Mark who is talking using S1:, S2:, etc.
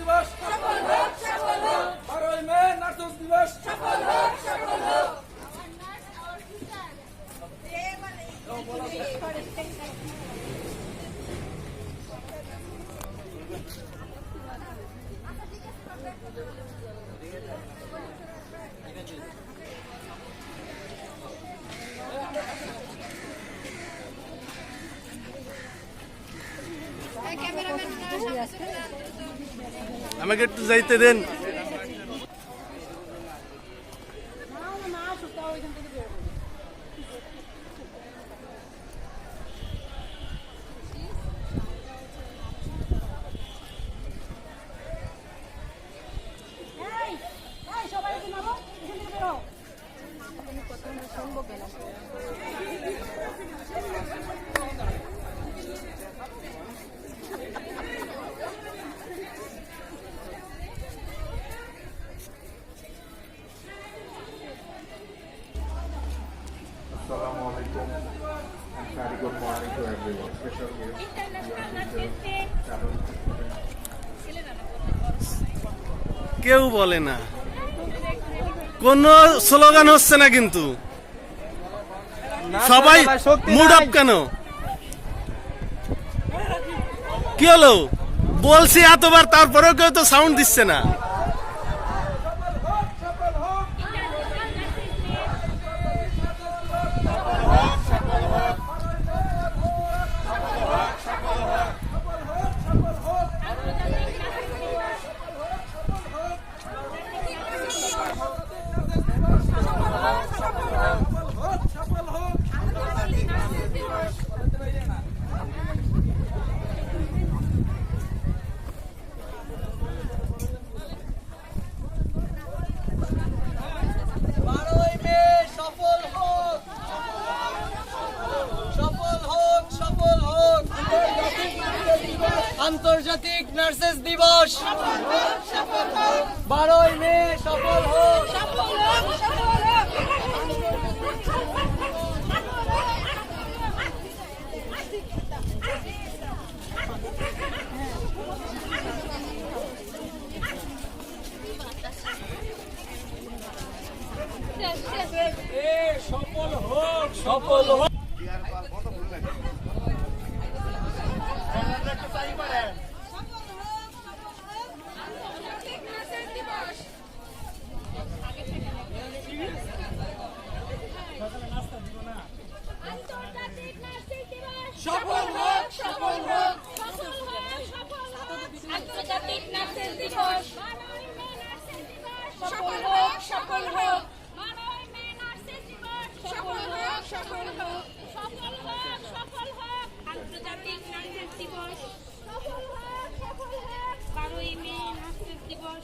S1: দিবস 12 মে নার্স দিবস
S2: আমাকে একটু যাইতে দেন।
S3: Assalamu alaikum and very good morning to everyone. Special
S2: কেউ বলে না, কোনো স্লোগান হচ্ছে না, কিন্তু সবাই মুড আপ কেন? কি হলো? বলছি এতবার, তারপরেও কেউ তো সাউন্ড দিচ্ছে না।
S4: আন্তর্জাতিক নার্সেস দিবস 12 মে সফল হোক। সফল হোক, সফল হোক।
S5: সফল হোক, সফল হোক, সফল হোক, সফল হোক আন্তর্জাতিক নার্সেস দিবস। সফল হোক, সফল হোক, 12 মে নার্সেস দিবস। সফল হোক, সফল হোক, সফল হোক, সফল হোক আন্তর্জাতিক নার্সেস দিবস। সফল হোক, সফল হোক 12 মে নার্সেস দিবস।